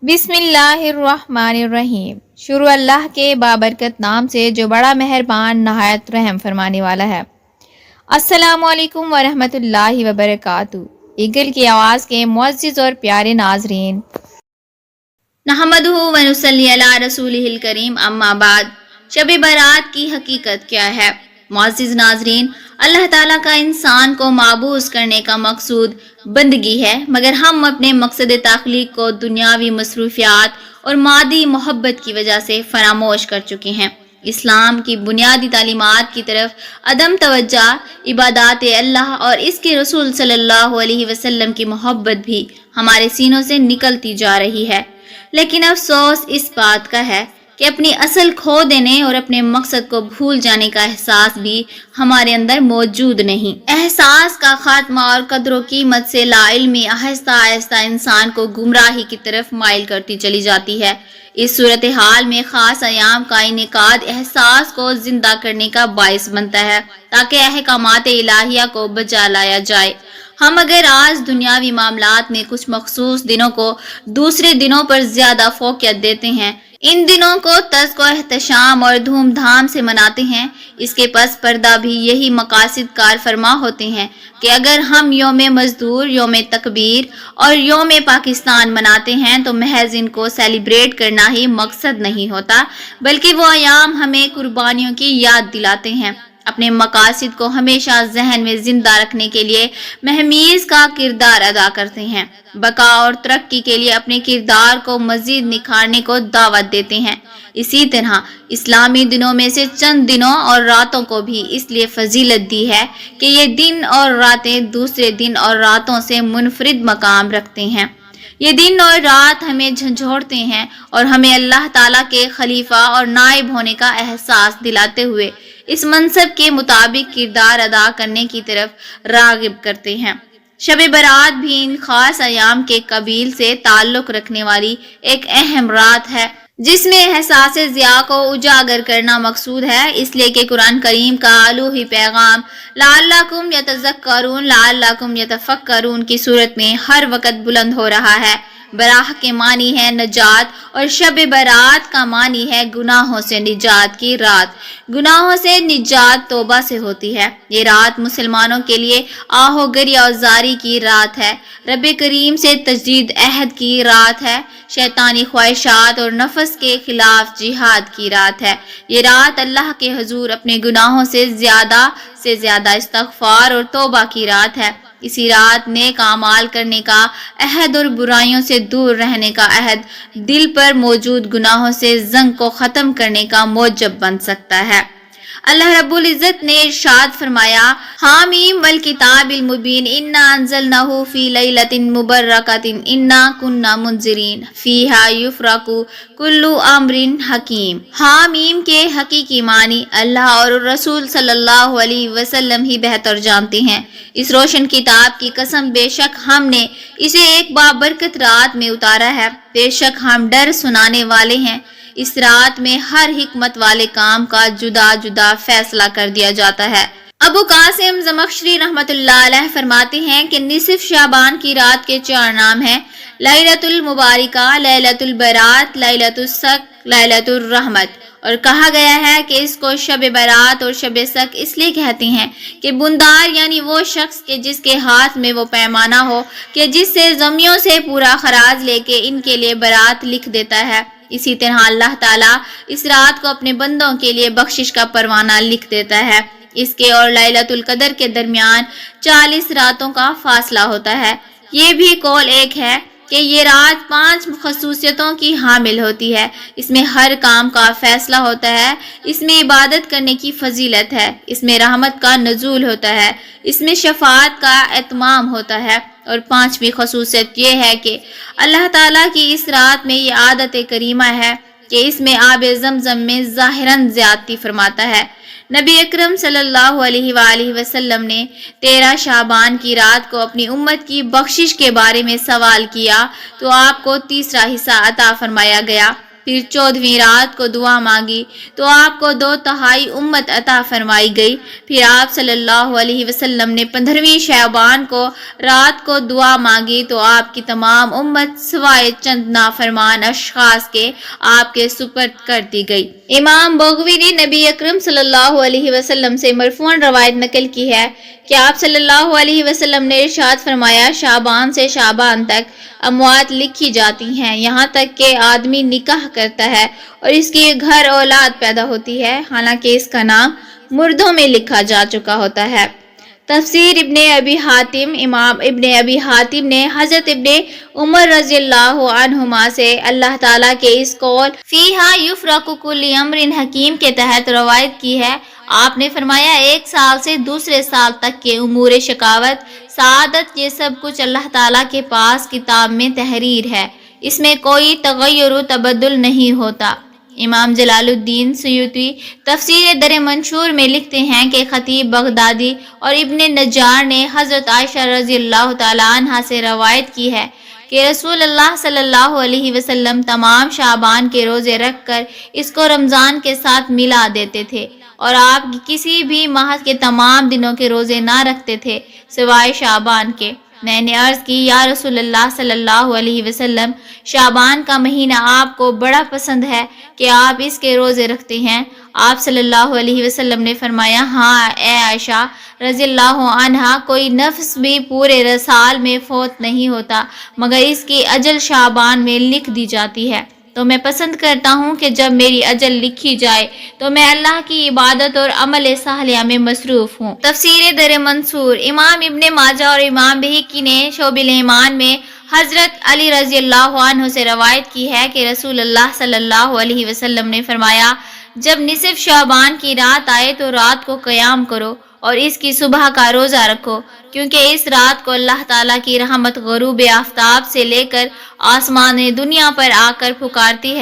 بسم اللہ الرحمن الرحیم۔ شروع اللہ کے بابرکت نام سے جو بڑا مہربان نہایت رحم فرمانے والا ہے۔ السلام علیکم ورحمۃ اللہ وبرکاتہ۔ ایگل کی آواز کے معزز اور پیارے ناظرین، نحمدہ ونصلی علی رسولہ الکریم، اما بعد۔ شب برات کی حقیقت کیا ہے؟ معزز ناظرین، اللہ تعالیٰ کا انسان کو معبوس کرنے کا مقصود بندگی ہے، مگر ہم اپنے مقصد تخلیق کو دنیاوی مصروفیات اور مادی محبت کی وجہ سے فراموش کر چکے ہیں۔ اسلام کی بنیادی تعلیمات کی طرف عدم توجہ، عبادات اللہ اور اس کے رسول صلی اللہ علیہ وسلم کی محبت بھی ہمارے سینوں سے نکلتی جا رہی ہے۔ لیکن افسوس اس بات کا ہے کہ اپنی اصل کھو دینے اور اپنے مقصد کو بھول جانے کا احساس بھی ہمارے اندر موجود نہیں۔ احساس کا خاتمہ اور قدر و قیمت سے لا علمی آہستہ آہستہ انسان کو گمراہی کی طرف مائل کرتی چلی جاتی ہے۔ اس صورتحال میں خاص ایام کا انعقاد احساس کو زندہ کرنے کا باعث بنتا ہے تاکہ احکامات الہیہ کو بجا لایا جائے۔ ہم اگر آج دنیاوی معاملات میں کچھ مخصوص دنوں کو دوسرے دنوں پر زیادہ فوقیت دیتے ہیں، ان دنوں کو تزک و احتشام اور دھوم دھام سے مناتے ہیں، اس کے پس پردہ بھی یہی مقاصد کار فرما ہوتے ہیں کہ اگر ہم یوم مزدور، یوم تکبیر اور یوم پاکستان مناتے ہیں تو محض ان کو سیلیبریٹ کرنا ہی مقصد نہیں ہوتا، بلکہ وہ ایام ہمیں قربانیوں کی یاد دلاتے ہیں۔ اپنے مقاصد کو ہمیشہ ذہن میں زندہ رکھنے کے لیے مہمیز کا کردار ادا کرتے ہیں، بقا اور ترقی کے لیے اپنے کردار کو مزید نکھارنے کو دعوت دیتے ہیں۔ اسی طرح اسلامی دنوں میں سے چند دنوں اور راتوں کو بھی اس لیے فضیلت دی ہے کہ یہ دن اور راتیں دوسرے دن اور راتوں سے منفرد مقام رکھتے ہیں۔ یہ دن اور رات ہمیں جھنجھوڑتے ہیں اور ہمیں اللہ تعالیٰ کے خلیفہ اور نائب ہونے کا احساس دلاتے ہوئے اس منصب کے مطابق کردار ادا کرنے کی طرف راغب کرتے ہیں۔ شب برات بھی ان خاص ایام کے قبیل سے تعلق رکھنے والی ایک اہم رات ہے جس میں احساس ضیاء کو اجاگر کرنا مقصود ہے، اس لیے کہ قرآن کریم کا الوہی پیغام لعلکم یتذکرون لعلکم یتفکرون کی صورت میں ہر وقت بلند ہو رہا ہے۔ براہ کے معنی ہے نجات اور شب برات کا معنی ہے گناہوں سے نجات کی رات۔ گناہوں سے نجات توبہ سے ہوتی ہے۔ یہ رات مسلمانوں کے لیے آہو گری اور زاری کی رات ہے، رب کریم سے تجدید عہد کی رات ہے، شیطانی خواہشات اور نفس کے خلاف جہاد کی رات ہے۔ یہ رات اللہ کے حضور اپنے گناہوں سے زیادہ استغفار اور توبہ کی رات ہے۔ اسی رات نیک اعمال کرنے کا عہد اور برائیوں سے دور رہنے کا عہد دل پر موجود گناہوں سے زنگ کو ختم کرنے کا موجب بن سکتا ہے۔ اللہ رب العزت نے ارشاد فرمایا، حامیم والکتاب المبین انا انزلناہ فی لیلۃ مبارکۃ انا کنا منذرین فیہا یفرق کل امر حکیم۔ حامیم کے حقیقی معنی اللہ اور رسول صلی اللہ علیہ وسلم ہی بہتر جانتے ہیں۔ اس روشن کتاب کی قسم، بے شک ہم نے اسے ایک بابرکت رات میں اتارا ہے، بے شک ہم ڈر سنانے والے ہیں۔ اس رات میں ہر حکمت والے کام کا جدا جدا فیصلہ کر دیا جاتا ہے۔ ابو قاسم زمخشری رحمۃ اللہ علیہ فرماتے ہیں کہ نصف شعبان کی رات کے 4 نام ہیں: لیلۃ المبارکہ، لیلۃ البرات، لیلۃ السک، لیلۃ الرحمت۔ اور کہا گیا ہے کہ اس کو شب برات اور شب سک اس لیے کہتے ہیں کہ بندار یعنی وہ شخص کہ جس کے ہاتھ میں وہ پیمانہ ہو کہ جس سے زمیوں سے پورا خراج لے کے ان کے لیے برات لکھ دیتا ہے، اسی طرح اللہ تعالیٰ اس رات کو اپنے بندوں کے لیے بخشش کا پروانہ لکھ دیتا ہے۔ اس کے اور لیلۃ القدر کے درمیان 40 راتوں کا فاصلہ ہوتا ہے۔ یہ بھی قول ایک ہے کہ یہ رات 5 خصوصیتوں کی حامل ہوتی ہے۔ اس میں ہر کام کا فیصلہ ہوتا ہے، اس میں عبادت کرنے کی فضیلت ہے، اس میں رحمت کا نزول ہوتا ہے، اس میں شفاعت کا اتمام ہوتا ہے، اور 5ویں خصوصیت یہ ہے کہ اللہ تعالیٰ کی اس رات میں یہ عادت کریمہ ہے کہ اس میں آب زمزم میں ظاہراً زیادتی فرماتا ہے۔ نبی اکرم صلی اللہ علیہ وآلہ وسلم نے 13 شعبان کی رات کو اپنی امت کی بخشش کے بارے میں سوال کیا تو آپ کو تیسرا حصہ عطا فرمایا گیا۔ پھر 14ویں رات کو دعا مانگی تو آپ کو 2/3 امت عطا فرمائی گئی۔ پھر آپ صلی اللہ علیہ وسلم نے 15ویں شعبان کو رات کو دعا مانگی تو آپ کی تمام امت سوائے چند نافرمان اشخاص کے آپ کے سپرد کر دی گئی۔ امام بغوی نے نبی اکرم صلی اللہ علیہ وسلم سے مرفوعاً روایت نقل کی ہے کہ آپ صلی اللہ علیہ وسلم نے ارشاد فرمایا، شعبان سے شعبان تک اموات لکھی جاتی ہیں، یہاں تک کہ آدمی نکاح کرتا ہے اور اس کی گھر اولاد پیدا ہوتی ہے، حالانکہ اس کا نام مردوں میں لکھا جا چکا ہوتا ہے۔ تفسیر ابن ابی حاتم، امام ابن ابی حاتم نے حضرت ابن عمر رضی اللہ عنہما سے اللہ تعالیٰ کے اس قول فیہا یفرق کل امر حکیم کے تحت روایت کی ہے۔ آپ نے فرمایا، ایک سال سے دوسرے سال تک کے امور شقاوت، سعادت، یہ سب کچھ اللہ تعالیٰ کے پاس کتاب میں تحریر ہے، اس میں کوئی تغیر و تبدل نہیں ہوتا۔ امام جلال الدین سیوطی تفسیر در منشور میں لکھتے ہیں کہ خطیب بغدادی اور ابن نجار نے حضرت عائشہ رضی اللہ تعالیٰ عنہا سے روایت کی ہے کہ رسول اللہ صلی اللہ علیہ وسلم تمام شعبان کے روزے رکھ کر اس کو رمضان کے ساتھ ملا دیتے تھے، اور آپ کسی بھی ماہ کے تمام دنوں کے روزے نہ رکھتے تھے سوائے شعبان کے۔ میں نے عرض کی، یا رسول اللہ صلی اللہ علیہ وسلم، شعبان کا مہینہ آپ کو بڑا پسند ہے کہ آپ اس کے روزے رکھتے ہیں؟ آپ صلی اللہ علیہ وسلم نے فرمایا، ہاں اے عائشہ رضی اللہ عنہا، کوئی نفس بھی پورے سال میں فوت نہیں ہوتا مگر اس کی اجل شعبان میں لکھ دی جاتی ہے، تو میں پسند کرتا ہوں کہ جب میری اجل لکھی جائے تو میں اللہ کی عبادت اور عمل صالحہ میں مصروف ہوں۔ تفسیر در منصور، امام ابن ماجہ اور امام بہقی نے شعب الایمان میں حضرت علی رضی اللہ عنہ سے روایت کی ہے کہ رسول اللہ صلی اللہ علیہ وسلم نے فرمایا، جب نصف شعبان کی رات آئے تو رات کو قیام کرو اور اس کی صبح کا روزہ رکھو، کیونکہ اس رات کو اللہ تعالیٰ کی رحمت غروب آفتاب سے لے کر آسمان دنیا پر آ کر پکارتی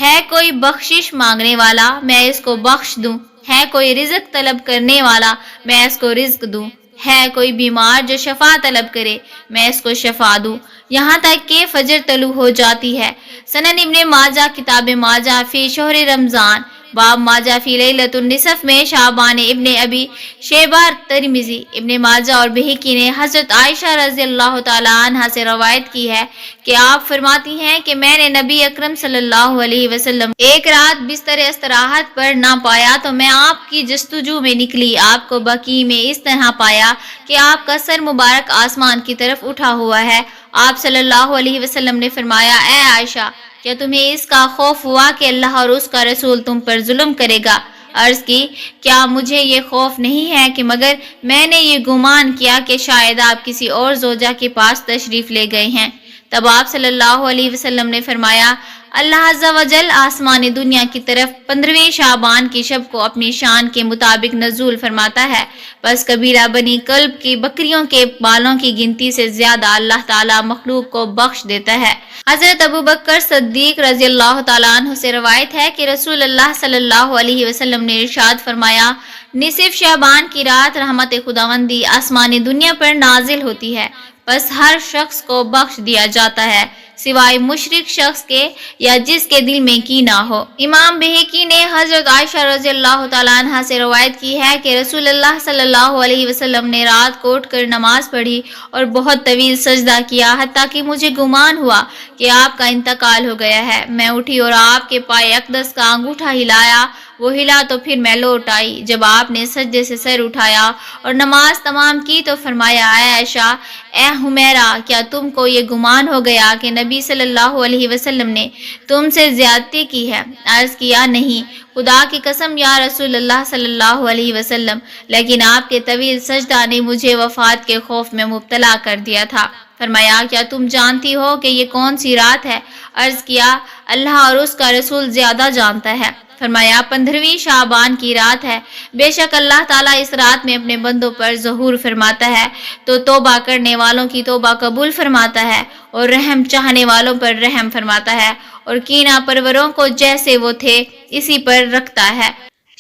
ہے کوئی بخشش مانگنے والا میں اس کو بخش دوں، ہے کوئی رزق طلب کرنے والا میں اس کو رزق دوں، ہے کوئی بیمار جو شفا طلب کرے میں اس کو شفا دوں، یہاں تک کہ فجر طلوع ہو جاتی ہے۔ سنن ابن ماجہ، کتاب ماجہ فی شہر رمضان، باب ماجہ فی لیلۃ النصف میں شعبان، ابن ابی شیبہ، ترمذی، ابن ماجہ اور بہقی نے حضرت عائشہ رضی اللہ تعالیٰ عنہا سے روایت کی ہے کہ آپ فرماتی ہیں کہ میں نے نبی اکرم صلی اللہ علیہ وسلم ایک رات بستر استراحت پر نہ پایا تو میں آپ کی جستجو میں نکلی، آپ کو بقیع میں اس طرح پایا کہ آپ کا سر مبارک آسمان کی طرف اٹھا ہوا ہے۔ آپ صلی اللہ علیہ وسلم نے فرمایا، اے عائشہ، کیا تمہیں اس کا خوف ہوا کہ اللہ اور اس کا رسول تم پر ظلم کرے گا؟ عرض کی، کیا مجھے یہ خوف نہیں ہے کہ مگر میں نے یہ گمان کیا کہ شاید آپ کسی اور زوجہ کے پاس تشریف لے گئے ہیں۔ تب آپ صلی اللہ علیہ وسلم نے فرمایا، اللہ عز و جل آسمان دنیا کی طرف 15ویں شعبان کی شب کو اپنی شان کے مطابق نزول فرماتا ہے، بس قبیلہ بنی کلب کی بکریوں کے بالوں کی گنتی سے زیادہ اللہ تعالیٰ مخلوق کو بخش دیتا ہے۔ حضرت ابو بکر صدیق رضی اللہ تعالیٰ عنہ سے روایت ہے کہ رسول اللہ صلی اللہ علیہ وسلم نے ارشاد فرمایا، نصف شعبان کی رات رحمت خداوندی آسمان دنیا پر نازل ہوتی ہے، بس ہر شخص کو بخش دیا جاتا ہے سوائے مشرک شخص کے یا جس کے دل میں کینہ ہو۔ امام بہقی نے حضرت عائشہ رضی اللہ تعالیٰ عنہا سے روایت کی ہے کہ رسول اللہ صلی اللہ علیہ وسلم نے رات کو اٹھ کر نماز پڑھی اور بہت طویل سجدہ کیا، حتیٰ کہ مجھے گمان ہوا کہ آپ کا انتقال ہو گیا ہے۔ میں اٹھی اور آپ کے پائے اقدس کا انگوٹھا ہلایا، وہ ہلا تو پھر میں لوٹ آئی۔ جب آپ نے سجدے سے سر اٹھایا اور نماز تمام کی تو فرمایا، اے عائشہ، اے حمیرہ، کیا تم کو یہ گمان ہو گیا کہ نبی صلی اللہ علیہ وسلم نے تم سے زیادتی کی ہے؟ عرض کیا، نہیں، خدا کی قسم یا رسول اللہ صلی اللہ علیہ وسلم، لیکن آپ کے طویل سجدہ نے مجھے وفات کے خوف میں مبتلا کر دیا تھا۔ فرمایا، کیا تم جانتی ہو کہ یہ کون سی رات ہے؟ عرض کیا، اللہ اور اس کا رسول زیادہ جانتا ہے۔ فرمایا، 15ویں شعبان کی رات ہے، بے شک اللہ تعالیٰ اس رات میں اپنے بندوں پر ظہور فرماتا ہے تو توبہ کرنے والوں کی توبہ قبول فرماتا ہے اور رحم چاہنے والوں پر رحم فرماتا ہے اور کینہ پروروں کو جیسے وہ تھے اسی پر رکھتا ہے۔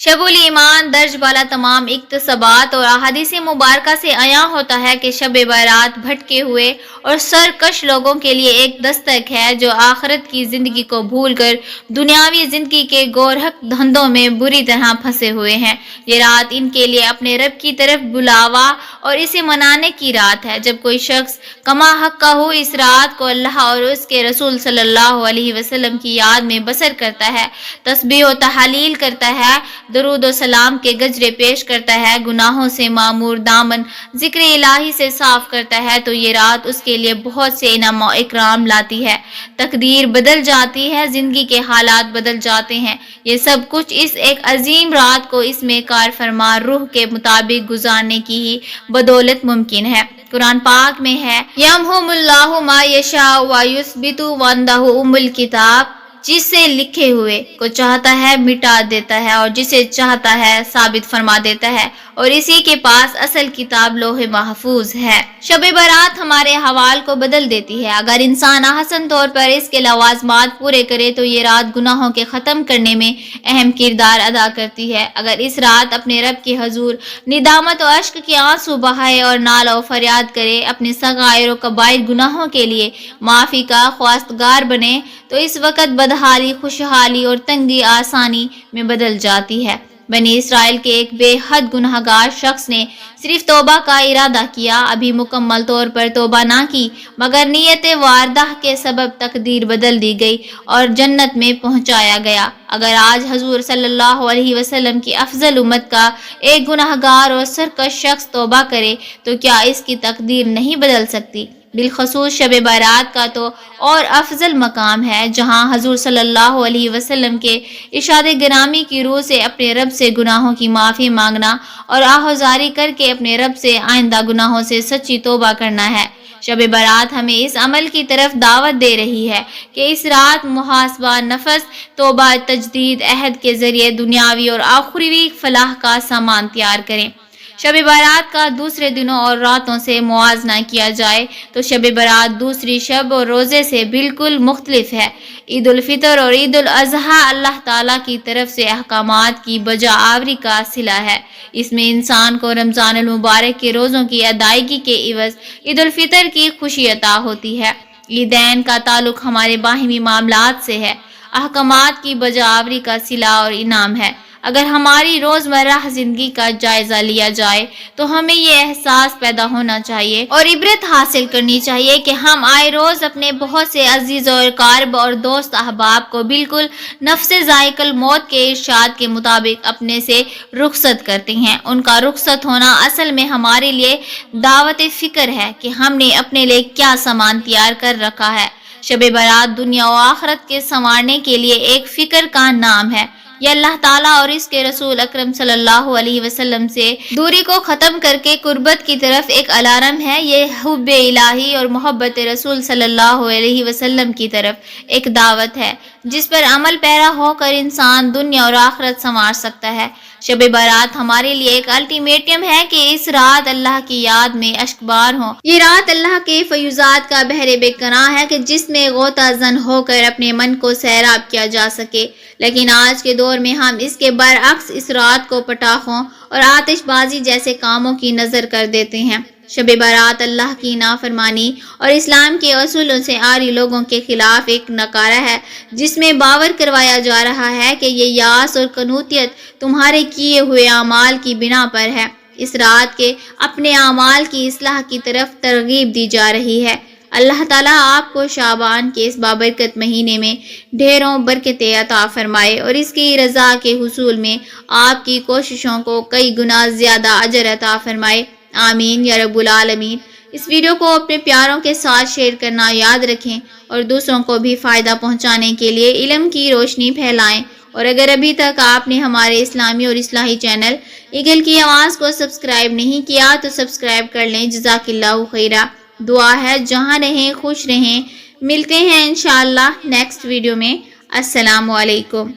شب الایمان درج بالا تمام اقتصابات اور احادیث مبارکہ سے عیاں ہوتا ہے کہ شب برات بھٹکے ہوئے اور سرکش لوگوں کے لیے ایک دستک ہے جو آخرت کی زندگی کو بھول کر دنیاوی زندگی کے گورہک دھندوں میں بری طرح پھنسے ہوئے ہیں۔ یہ رات ان کے لیے اپنے رب کی طرف بلاوا اور اسے منانے کی رات ہے۔ جب کوئی شخص کما حقہ ہو اس رات کو اللہ اور اس کے رسول صلی اللہ علیہ وسلم کی یاد میں بسر کرتا ہے، تسبیح و تحلیل کرتا ہے، درود و سلام کے گجرے پیش کرتا ہے، گناہوں سے معمور دامن ذکر الہی سے صاف کرتا ہے، تو یہ رات اس کے لیے بہت سے انعام و اکرام لاتی ہے۔ تقدیر بدل جاتی ہے، زندگی کے حالات بدل جاتے ہیں۔ یہ سب کچھ اس ایک عظیم رات کو اس میں کار فرما روح کے مطابق گزارنے کی ہی بدولت ممکن ہے۔ قرآن پاک میں ہے یمحو اللہ ما یشاء ویثبت وعندہ ام الکتاب، جسے لکھے ہوئے کو چاہتا ہے مٹا دیتا ہے اور جسے چاہتا ہے ثابت فرما دیتا ہے، اور اسی کے پاس اصل کتاب لوح محفوظ ہے۔ شب برات ہمارے حوال کو بدل دیتی ہے۔ اگر انسان احسن طور پر اس کے لوازمات پورے کرے تو یہ رات گناہوں کے ختم کرنے میں اہم کردار ادا کرتی ہے۔ اگر اس رات اپنے رب کے حضور ندامت و اشک کے آنسو بہائے اور نالہ و فریاد کرے، اپنے صغائر و کبائر گناہوں کے لیے معافی کا خواستگار بنے، تو اس وقت بدحالی خوشحالی اور تنگی آسانی میں بدل جاتی ہے۔ بنی اسرائیل کے ایک بے حد گنہگار شخص نے صرف توبہ کا ارادہ کیا، ابھی مکمل طور پر توبہ نہ کی، مگر نیت واردہ کے سبب تقدیر بدل دی گئی اور جنت میں پہنچایا گیا۔ اگر آج حضور صلی اللہ علیہ وسلم کی افضل امت کا ایک گنہگار اور سرکش شخص توبہ کرے تو کیا اس کی تقدیر نہیں بدل سکتی؟ بالخصوص شب برات کا تو اور افضل مقام ہے، جہاں حضور صلی اللہ علیہ وسلم کے ارشاد گرامی کی روح سے اپنے رب سے گناہوں کی معافی مانگنا اور آہوزاری کر کے اپنے رب سے آئندہ گناہوں سے سچی توبہ کرنا ہے۔ شب برات ہمیں اس عمل کی طرف دعوت دے رہی ہے کہ اس رات محاسبہ نفس، توبہ، تجدید عہد کے ذریعے دنیاوی اور آخروی فلاح کا سامان تیار کریں۔ شب برات کا دوسرے دنوں اور راتوں سے موازنہ کیا جائے تو شب برات دوسری شب اور روزے سے بالکل مختلف ہے۔ عید الفطر اور عید الاضحیٰ اللہ تعالیٰ کی طرف سے احکامات کی بجا آوری کا صلہ ہے۔ اس میں انسان کو رمضان المبارک کے روزوں کی ادائیگی کے عوض عید الفطر کی خوشی عطا ہوتی ہے۔ عیدین کا تعلق ہمارے باہمی معاملات سے ہے، احکامات کی بجا آوری کا صلہ اور انعام ہے۔ اگر ہماری روزمرہ زندگی کا جائزہ لیا جائے تو ہمیں یہ احساس پیدا ہونا چاہیے اور عبرت حاصل کرنی چاہیے کہ ہم آئے روز اپنے بہت سے عزیز و اقارب اور دوست احباب کو بالکل نفس ذائق الموت کے ارشاد کے مطابق اپنے سے رخصت کرتے ہیں۔ ان کا رخصت ہونا اصل میں ہمارے لیے دعوت فکر ہے کہ ہم نے اپنے لیے کیا سامان تیار کر رکھا ہے۔ شب برات دنیا و آخرت کے سنوارنے کے لیے ایک فکر کا نام ہے۔ یہ اللہ تعالیٰ اور اس کے رسول اکرم صلی اللہ علیہ وسلم سے دوری کو ختم کر کے قربت کی طرف ایک الارم ہے۔ یہ حب الہی اور محبت رسول صلی اللہ علیہ وسلم کی طرف ایک دعوت ہے، جس پر عمل پیرا ہو کر انسان دنیا اور آخرت سنوار سکتا ہے۔ شب برات ہمارے لیے ایک الٹیمیٹم ہے کہ اس رات اللہ کی یاد میں اشکبار ہوں۔ یہ رات اللہ کے فیوزات کا بحر بے کناں ہے کہ جس میں غوطہ زن ہو کر اپنے من کو سیراب کیا جا سکے، لیکن آج کے دور میں ہم اس کے برعکس اس رات کو پٹاخوں اور آتش بازی جیسے کاموں کی نظر کر دیتے ہیں۔ شب برات اللہ کی نافرمانی اور اسلام کے اصولوں سے عاری لوگوں کے خلاف ایک نکارہ ہے، جس میں باور کروایا جا رہا ہے کہ یہ یاس اور قنوطیت تمہارے کیے ہوئے اعمال کی بنا پر ہے۔ اس رات کے اپنے اعمال کی اصلاح کی طرف ترغیب دی جا رہی ہے۔ اللہ تعالیٰ آپ کو شعبان کے اس بابرکت مہینے میں ڈھیروں برکتیں عطا فرمائے اور اس کی رضا کے حصول میں آپ کی کوششوں کو کئی گنا زیادہ اجر عطا فرمائے۔ آمین یا رب العالمین۔ اس ویڈیو کو اپنے پیاروں کے ساتھ شیئر کرنا یاد رکھیں اور دوسروں کو بھی فائدہ پہنچانے کے لیے علم کی روشنی پھیلائیں۔ اور اگر ابھی تک آپ نے ہمارے اسلامی اور اصلاحی چینل ایگل کی آواز کو سبسکرائب نہیں کیا تو سبسکرائب کر لیں۔ جزاک اللہ خیرہ۔ دعا ہے جہاں رہیں خوش رہیں۔ ملتے ہیں انشاءاللہ نیکسٹ ویڈیو میں۔ السلام علیکم۔